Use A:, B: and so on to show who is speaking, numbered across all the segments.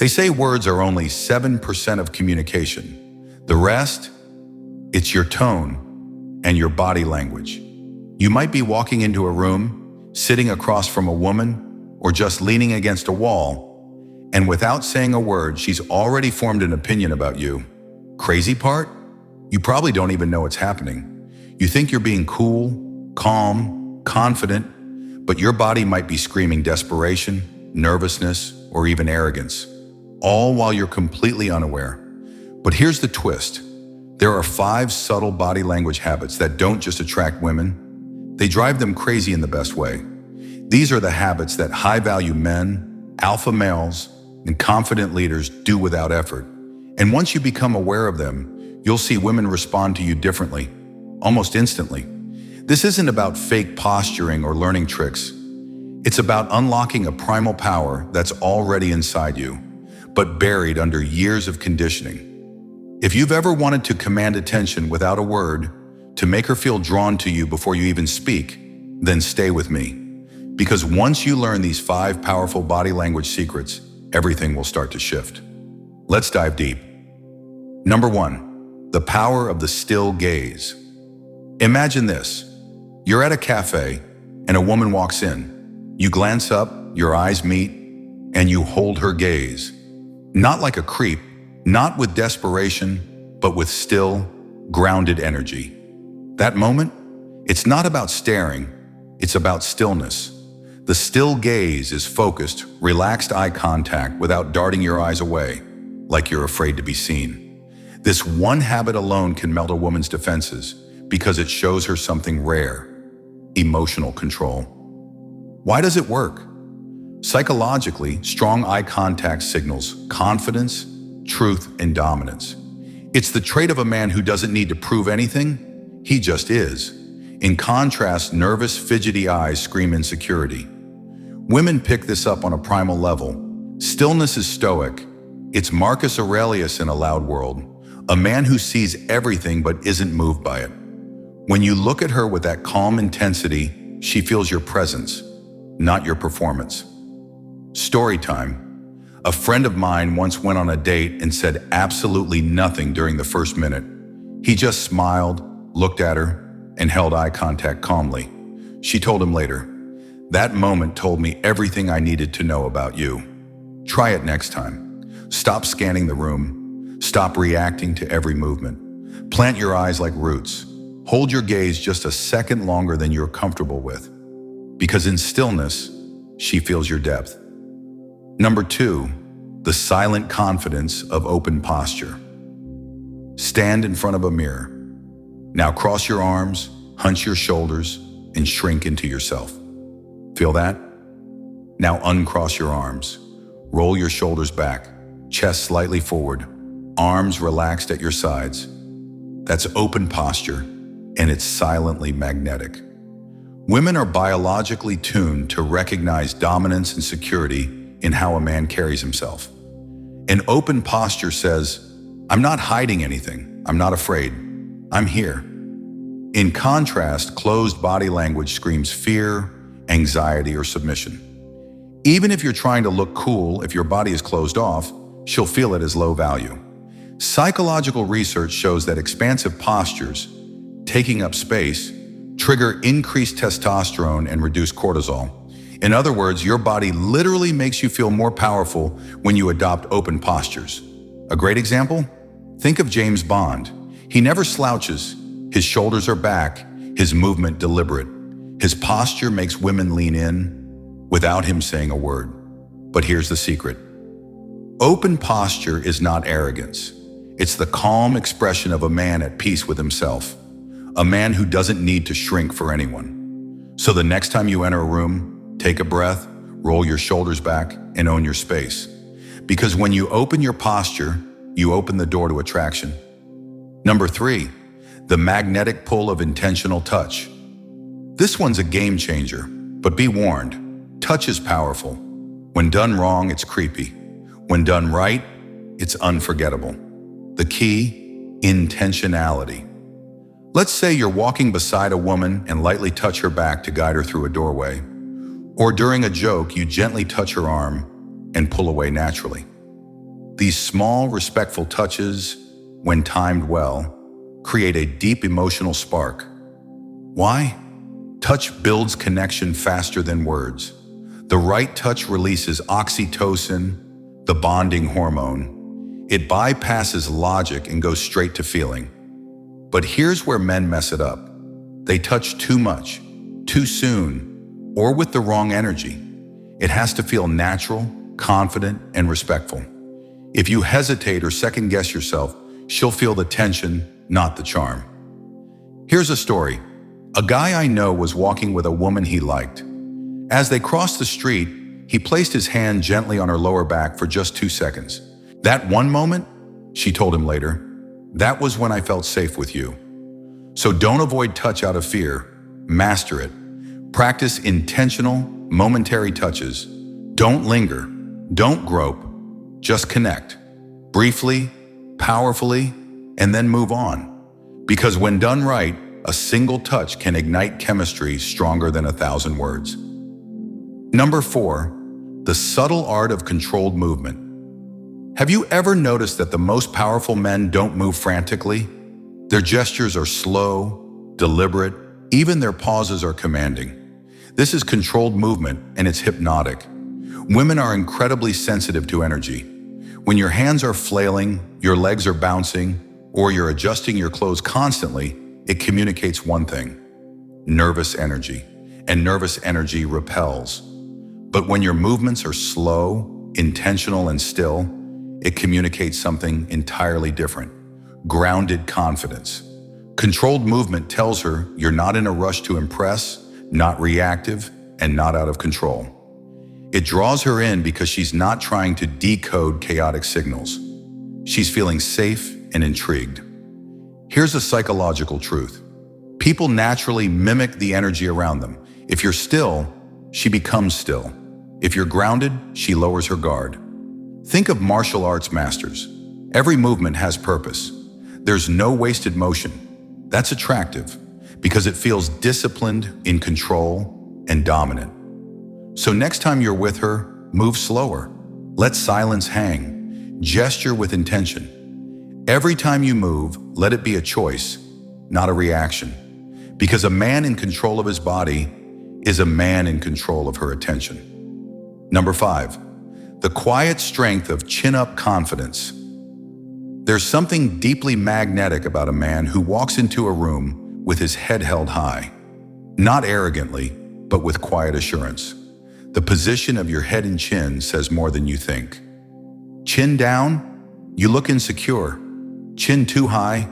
A: They say words are only 7% of communication. The rest, it's your tone and your body language. You might be walking into a room, sitting across from a woman, or just leaning against a wall, and without saying a word, she's already formed an opinion about you. Crazy part? You probably don't even know it's happening. You think you're being cool, calm, confident, but your body might be screaming desperation, nervousness, or even arrogance, all while you're completely unaware. But here's the twist. There are 5 subtle body language habits that don't just attract women, they drive them crazy in the best way. These are the habits that high-value men, alpha males, and confident leaders do without effort. And once you become aware of them, you'll see women respond to you differently, almost instantly. This isn't about fake posturing or learning tricks. It's about unlocking a primal power that's already inside you, but buried under years of conditioning. If you've ever wanted to command attention without a word, to make her feel drawn to you before you even speak, then stay with me. Because once you learn these 5 powerful body language secrets, everything will start to shift. Let's dive deep. Number 1, the power of the still gaze. Imagine this. You're at a cafe and a woman walks in. You glance up, your eyes meet, and you hold her gaze. Not like a creep, not with desperation, but with still, grounded energy. That moment, it's not about staring, it's about stillness. The still gaze is focused, relaxed eye contact without darting your eyes away, like you're afraid to be seen. This one habit alone can melt a woman's defenses because it shows her something rare: emotional control. Why does it work? Psychologically, strong eye contact signals confidence, truth, and dominance. It's the trait of a man who doesn't need to prove anything, he just is. In contrast, nervous, fidgety eyes scream insecurity. Women pick this up on a primal level. Stillness is Stoic. It's Marcus Aurelius in a loud world, a man who sees everything but isn't moved by it. When you look at her with that calm intensity, she feels your presence, not your performance. Story time. A friend of mine once went on a date and said absolutely nothing during the first minute. He just smiled, looked at her, and held eye contact calmly. She told him later, "That moment told me everything I needed to know about you." Try it next time. Stop scanning the room. Stop reacting to every movement. Plant your eyes like roots. Hold your gaze just a second longer than you're comfortable with. Because in stillness, she feels your depth. Number 2, the silent confidence of open posture. Stand in front of a mirror. Now cross your arms, hunch your shoulders, and shrink into yourself. Feel that? Now uncross your arms. Roll your shoulders back, chest slightly forward, arms relaxed at your sides. That's open posture, and it's silently magnetic. Women are biologically tuned to recognize dominance and security in how a man carries himself. An open posture says, "I'm not hiding anything. I'm not afraid. I'm here." In contrast, closed body language screams fear, anxiety, or submission. Even if you're trying to look cool, if your body is closed off, she'll feel it as low value. Psychological research shows that expansive postures, taking up space, trigger increased testosterone and reduce cortisol. In other words, your body literally makes you feel more powerful when you adopt open postures. A great example? Think of James Bond. He never slouches. His shoulders are back, his movement deliberate. His posture makes women lean in without him saying a word. But here's the secret. Open posture is not arrogance. It's the calm expression of a man at peace with himself, a man who doesn't need to shrink for anyone. So the next time you enter a room, take a breath, roll your shoulders back, and own your space. Because when you open your posture, you open the door to attraction. Number 3, the magnetic pull of intentional touch. This one's a game changer, but be warned, touch is powerful. When done wrong, it's creepy. When done right, it's unforgettable. The key, intentionality. Let's say you're walking beside a woman and lightly touch her back to guide her through a doorway. Or during a joke, you gently touch her arm and pull away naturally. These small, respectful touches, when timed well, create a deep emotional spark. Why? Touch builds connection faster than words. The right touch releases oxytocin, the bonding hormone. It bypasses logic and goes straight to feeling. But here's where men mess it up. They touch too much, too soon, or with the wrong energy. It has to feel natural, confident, and respectful. If you hesitate or second guess yourself, she'll feel the tension, not the charm. Here's a story. A guy I know was walking with a woman he liked. As they crossed the street, he placed his hand gently on her lower back for just 2 seconds. That one moment, she told him later, that was when I felt safe with you. So don't avoid touch out of fear. Master it. Practice intentional, momentary touches. Don't linger. Don't grope. Just connect. Briefly, powerfully, and then move on. Because when done right, a single touch can ignite chemistry stronger than 1,000 words. Number 4, the subtle art of controlled movement. Have you ever noticed that the most powerful men don't move frantically? Their gestures are slow, deliberate, even their pauses are commanding. This is controlled movement, and it's hypnotic. Women are incredibly sensitive to energy. When your hands are flailing, your legs are bouncing, or you're adjusting your clothes constantly, it communicates one thing: nervous energy. And nervous energy repels. But when your movements are slow, intentional, and still, it communicates something entirely different: grounded confidence. Controlled movement tells her you're not in a rush to impress, not reactive, and not out of control. It draws her in because she's not trying to decode chaotic signals. She's feeling safe and intrigued. Here's a psychological truth. People naturally mimic the energy around them. If you're still, she becomes still. If you're grounded, she lowers her guard. Think of martial arts masters. Every movement has purpose. There's no wasted motion. That's attractive because it feels disciplined, in control, and dominant. So next time you're with her, move slower. Let silence hang. Gesture with intention. Every time you move, let it be a choice, not a reaction. Because a man in control of his body is a man in control of her attention. Number 5, the quiet strength of chin-up confidence. There's something deeply magnetic about a man who walks into a room with his head held high. Not arrogantly, but with quiet assurance. The position of your head and chin says more than you think. Chin down, you look insecure. Chin too high,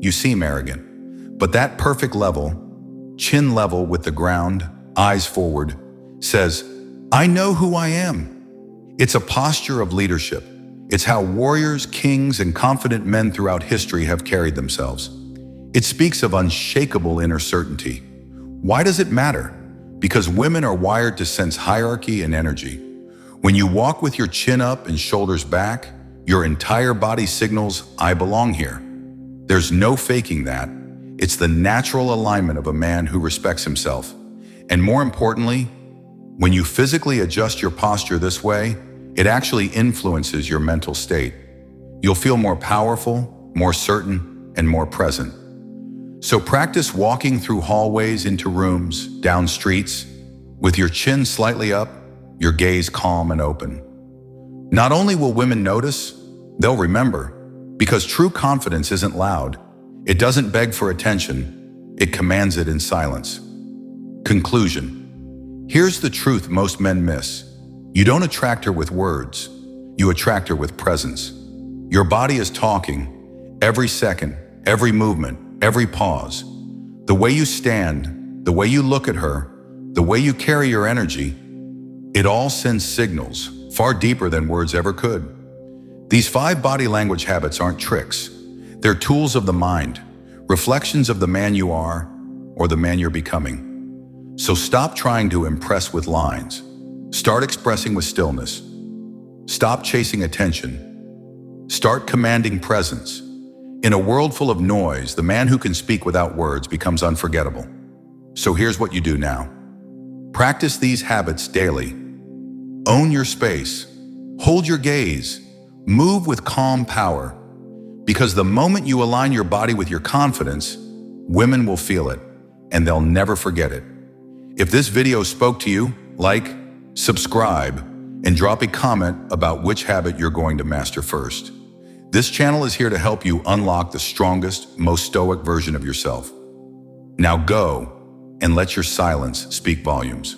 A: you seem arrogant. But that perfect level, chin level with the ground, eyes forward, says, I know who I am. It's a posture of leadership. It's how warriors, kings, and confident men throughout history have carried themselves. It speaks of unshakable inner certainty. Why does it matter? Because women are wired to sense hierarchy and energy. When you walk with your chin up and shoulders back, your entire body signals, I belong here. There's no faking that. It's the natural alignment of a man who respects himself. And more importantly, when you physically adjust your posture this way, it actually influences your mental state. You'll feel more powerful, more certain, and more present. So practice walking through hallways, into rooms, down streets, with your chin slightly up, your gaze calm and open. Not only will women notice, they'll remember, because true confidence isn't loud. It doesn't beg for attention, it commands it in silence. Conclusion. Here's the truth most men miss. You don't attract her with words, you attract her with presence. Your body is talking, every second, every movement, every pause. The way you stand, the way you look at her, the way you carry your energy, it all sends signals far deeper than words ever could. These 5 body language habits aren't tricks. They're tools of the mind, reflections of the man you are or the man you're becoming. So stop trying to impress with lines. Start expressing with stillness. Stop chasing attention. Start commanding presence. In a world full of noise, the man who can speak without words becomes unforgettable. So here's what you do now. Practice these habits daily. Own your space. Hold your gaze. Move with calm power, because the moment you align your body with your confidence, women will feel it, and they'll never forget it. If this video spoke to you, like, subscribe, and drop a comment about which habit you're going to master first. This channel is here to help you unlock the strongest, most stoic version of yourself. Now go and let your silence speak volumes.